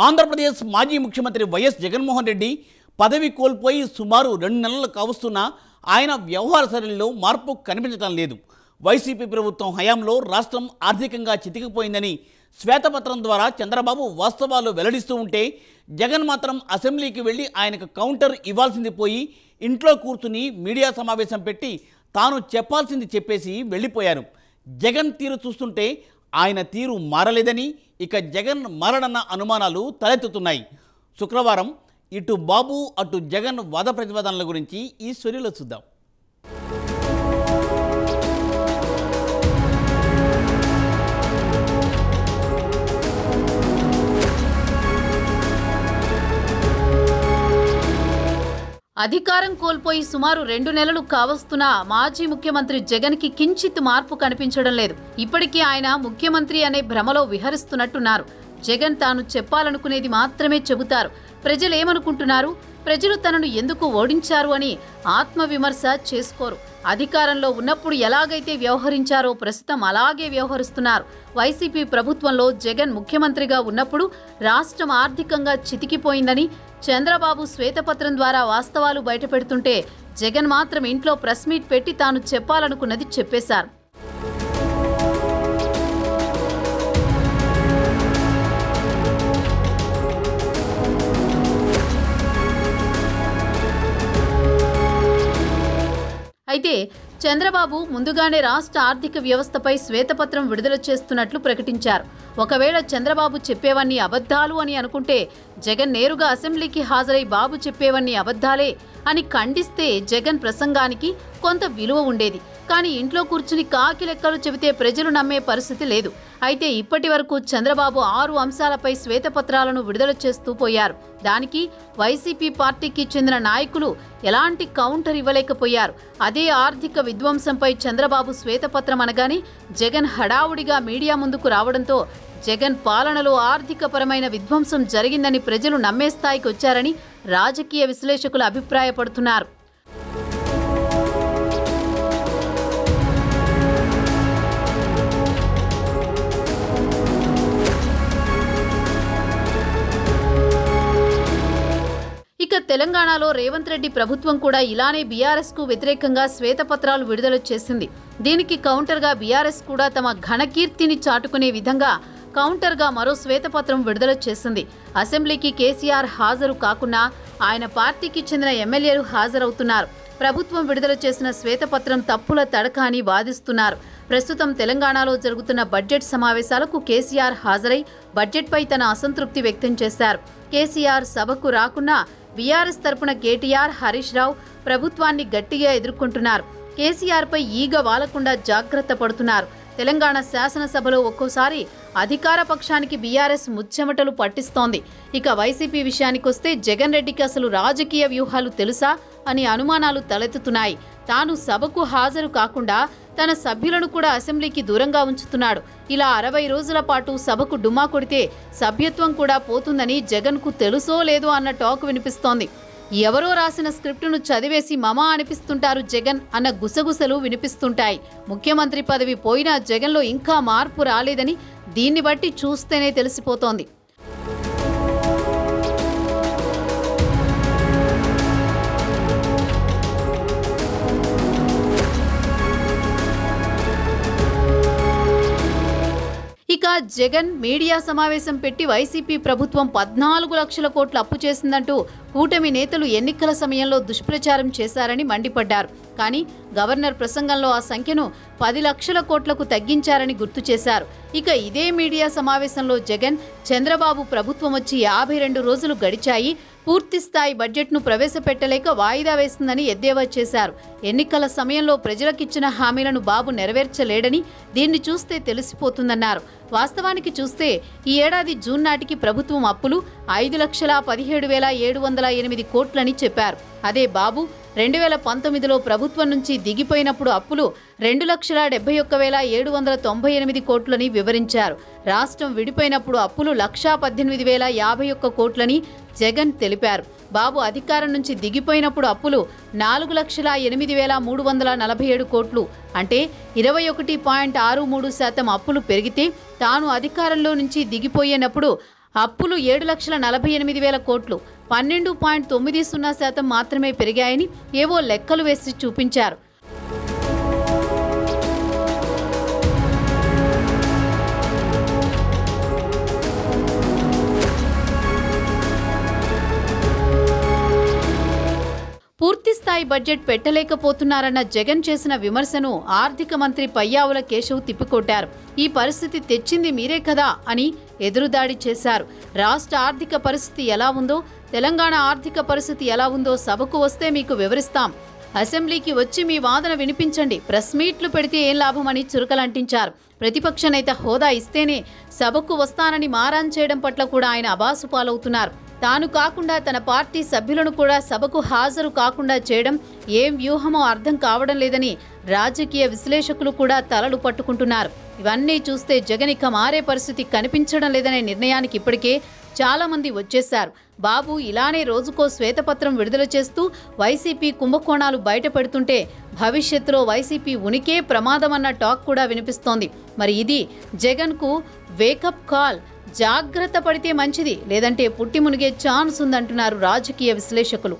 ఆంధ్రప్రదేశ్ మాజీ ముఖ్యమంత్రి వైఎస్ జగన్మోహన్ రెడ్డి పదవి కోల్పోయి సుమారు 2 నెలలు కావస్తున్నా ఆయన వ్యవహార శైలిలో మార్పు కనిపించడం లేదు. వైసీపీ ప్రభుత్వం హయాంలో రాష్ట్రం ఆర్థికంగా చితికిపోయిందని శ్వేతపత్రం ద్వారా చంద్రబాబు వాస్తవాలు వెల్లడిస్తూ ఉంటే జగన్ మాత్రం అసెంబ్లీకి వెళ్ళి ఆయనకు కౌంటర్ ఇవ్వాల్సింది పోయి ఇంట్లో కూర్చుని మీడియా సమావేశం పెట్టి తాను చెప్పాల్సింది చెప్పేసి వెళ్ళిపోయారు. జగన్ తీరు చూస్తుంటే ఆయన తీరు మారలేదని, ఇక జగన్ మారడన్న అనుమానాలు తలెత్తుతున్నాయి. శుక్రవారం ఇటు బాబు అటు జగన్ వాద ప్రతివాదనల గురించి ఈ స్టోరీలో చూద్దాం. అధికారం కోల్పోయి సుమారు 2 నెలలు కావస్తున్న మాజీ ముఖ్యమంత్రి జగన్కి కించిత్ మార్పు కనిపించడం లేదు. ఇప్పటికీ ఆయన ముఖ్యమంత్రి అనే భ్రమలో విహరిస్తున్నట్టున్నారు. జగన్ తాను చెప్పాలనుకునేది మాత్రమే చెబుతారు. ప్రజలేమనుకుంటున్నారు, ప్రజలు తనను ఎందుకు ఓడించారు అని ఆత్మవిమర్శ చేసుకోరు. అధికారంలో ఉన్నప్పుడు ఎలాగైతే వ్యవహరించారో ప్రస్తుతం అలాగే వ్యవహరిస్తున్నారు. వైసీపీ ప్రభుత్వంలో జగన్ ముఖ్యమంత్రిగా ఉన్నప్పుడు రాష్ట్రం ఆర్థికంగా చితికిపోయిందని చంద్రబాబు శ్వేతపత్రం ద్వారా వాస్తవాలు బయటపెడుతుంటే జగన్ మాత్రం ఇంట్లో ప్రెస్ మీట్ పెట్టి తాను చెప్పాలనుకున్నది చెప్పేశారు. అయితే చంద్రబాబు ముందుగానే రాష్ట్ర ఆర్థిక వ్యవస్థపై శ్వేతపత్రం విడుదల చేస్తున్నట్లు ప్రకటించారు. ఒకవేళ చంద్రబాబు చెప్పేవన్నీ అబద్ధాలు అని అనుకుంటే జగన్ నేరుగా అసెంబ్లీకి హాజరై బాబు చెప్పేవన్నీ అబద్ధాలే అని ఖండిస్తే జగన్ ప్రసంగానికి కొంత విలువ ఉండేది. కానీ ఇంట్లో కూర్చుని కాకి లెక్కలు చెబితే ప్రజలు నమ్మే పరిస్థితి లేదు. అయితే ఇప్పటి వరకు చంద్రబాబు 6 అంశాలపై శ్వేతపత్రాలను విడుదల చేస్తూ పోయారు. దానికి వైసీపీ పార్టీకి చెందిన నాయకులు ఎలాంటి కౌంటర్ ఇవ్వలేకపోయారు. అదే ఆర్థిక విధ్వంసంపై చంద్రబాబు శ్వేతపత్రం అనగానే జగన్ హడావుడిగా మీడియా ముందుకు రావడంతో జగన్ పాలనలో ఆర్థికపరమైన విధ్వంసం జరిగిందని ప్రజలు నమ్మే స్థాయికి వచ్చారని రాజకీయ విశ్లేషకులు అభిప్రాయపడుతున్నారు. ఇక తెలంగాణలో రేవంత్ రెడ్డి ప్రభుత్వం కూడా ఇలానే బీఆర్ఎస్కు వ్యతిరేకంగా శ్వేతపత్రాలు విడుదల చేసింది. దీనికి కౌంటర్గా బీఆర్ఎస్ కూడా తమ ఘనకీర్తిని చాటుకునే విధంగా కౌంటర్గా మరో శ్వేతపత్రం విడుదల చేసింది. అసెంబ్లీకి కేసీఆర్ హాజరు కాకున్నా ఆయన పార్టీకి చెందిన ఎమ్మెల్యేలు హాజరవుతున్నారు. ప్రభుత్వం విడుదల చేసిన శ్వేతపత్రం తప్పుల తడక అని వాదిస్తున్నారు. ప్రస్తుతం తెలంగాణలో జరుగుతున్న బడ్జెట్ సమావేశాలకు కేసీఆర్ హాజరై బడ్జెట్పై తన అసంతృప్తి వ్యక్తం చేశారు. కేసీఆర్ సభకు రాకున్నా బీఆర్ఎస్ తరపున కేటీఆర్, హరీష్ రావు ప్రభుత్వాన్ని గట్టిగా ఎదుర్కొంటున్నారు. కేసీఆర్పై ఈగ వాలకుండా జాగ్రత్త పడుతున్నారు. తెలంగాణ శాసనసభలో ఒక్కోసారి అధికార పక్షానికి బీఆర్ఎస్ ముచ్చెమటలు పట్టిస్తోంది. ఇక వైసీపీ విషయానికొస్తే జగన్ రెడ్డికి అసలు రాజకీయ వ్యూహాలు తెలుసా అని అనుమానాలు తలెత్తుతున్నాయి. తాను సభకు హాజరు కాకుండా తన సభ్యులను కూడా అసెంబ్లీకి దూరంగా ఉంచుతున్నాడు. ఇలా 60 రోజుల పాటు సభకు డుమ్మా కొడితే సభ్యత్వం కూడా పోతుందని జగన్కు తెలుసో లేదో అన్న టాక్ వినిపిస్తోంది. ఎవరో రాసిన స్క్రిప్టును చదివేసి మమా అనిపిస్తుంటారు జగన్ అన్న గుసగుసలు వినిపిస్తుంటాయి. ముఖ్యమంత్రి పదవి పోయినా జగన్లో ఇంకా మార్పు రాలేదని దీన్ని బట్టి చూస్తేనే తెలిసిపోతోంది. ఇక జగన్ మీడియా సమావేశం పెట్టి వైసీపీ ప్రభుత్వం 14 లక్షల కోట్ల అప్పు చేసిందంటూ కూటమి నేతలు ఎన్నికల సమయంలో దుష్ప్రచారం చేశారని మండిపడ్డారు. కానీ గవర్నర్ ప్రసంగంలో ఆ సంఖ్యను 10 లక్షల కోట్లకు తగ్గించారని గుర్తు చేశారు. ఇక ఇదే మీడియా సమావేశంలో జగన్ చంద్రబాబు ప్రభుత్వం వచ్చి 52 రోజులు గడిచాయి, పూర్తిస్థాయి బడ్జెట్ను ప్రవేశపెట్టలేక వాయిదా వేస్తుందని ఎద్దేవా చేశారు. ఎన్నికల సమయంలో ప్రజలకిచ్చిన హామీలను బాబు నెరవేర్చలేడని దీన్ని చూస్తే తెలిసిపోతుందన్నారు. వాస్తవానికి చూస్తే ఈ ఏడాది జూన్ నాటికి ప్రభుత్వం అప్పులు 5,17,708 కోట్లని చెప్పారు. అదే బాబు 2019లో ప్రభుత్వం నుంచి దిగిపోయినప్పుడు అప్పులు 2,71,798 కోట్లని వివరించారు. రాష్ట్రం విడిపోయినప్పుడు అప్పులు 1,18,051 కోట్లని జగన్ తెలిపారు. బాబు అధికారం నుంచి దిగిపోయినప్పుడు అప్పులు 4,08,347 కోట్లు, అంటే 21.63% అప్పులు పెరిగితే తాను అధికారంలో నుంచి దిగిపోయినప్పుడు అప్పులు 7,48,000 కోట్లు, 12.90% మాత్రమే పెరిగాయని ఏవో లెక్కలు వేసి చూపించారు. పూర్తిస్థాయి బడ్జెట్ పెట్టలేకపోతున్నారన్న జగన్ చేసిన విమర్శను ఆర్థిక మంత్రి పయ్యావుల కేశవ్ తిప్పికొట్టారు. ఈ పరిస్థితి తెచ్చింది మీరే కదా అని ఎదురుదాడి చేశారు. రాష్ట్ర ఆర్థిక పరిస్థితి ఎలా ఉందో, తెలంగాణ ఆర్థిక పరిస్థితి ఎలా ఉందో సభకు వస్తే మీకు వివరిస్తాం. అసెంబ్లీకి వచ్చి మీ వాదన వినిపించండి. ప్రెస్ మీట్లు పెడితే ఏం లాభమని చురకలంటించారు. ప్రతిపక్ష నేత హోదా ఇస్తేనే సభకు వస్తానని మారాన్ చేయడం పట్ల కూడా ఆయన అబాసు పాలవుతున్నారు. తాను కాకుండా తన పార్టీ సభ్యులను కూడా సభకు హాజరు కాకుండా చేయడం ఏం వ్యూహమో అర్థం కావడం లేదని రాజకీయ విశ్లేషకులు కూడా తలలు పట్టుకుంటున్నారు. ఇవన్నీ చూస్తే జగన్ ఇక మారే పరిస్థితి కనిపించడం లేదనే నిర్ణయానికి ఇప్పటికే చాలా మంది వచ్చేశారు. బాబు ఇలానే రోజుకో శ్వేతపత్రం విడుదల చేస్తూ వైసీపీ కుంభకోణాలు బయట పెడుతుంటే భవిష్యత్తులో వైసీపీ ఉనికే ప్రమాదమన్న టాక్ కూడా వినిపిస్తోంది. మరి ఇది జగన్కు వేకప్ కాల్. జాగ్రత్త పడితే మంచిది, లేదంటే పుట్టి మునిగే ఛాన్స్ ఉందంటున్నారు రాజకీయ విశ్లేషకులు.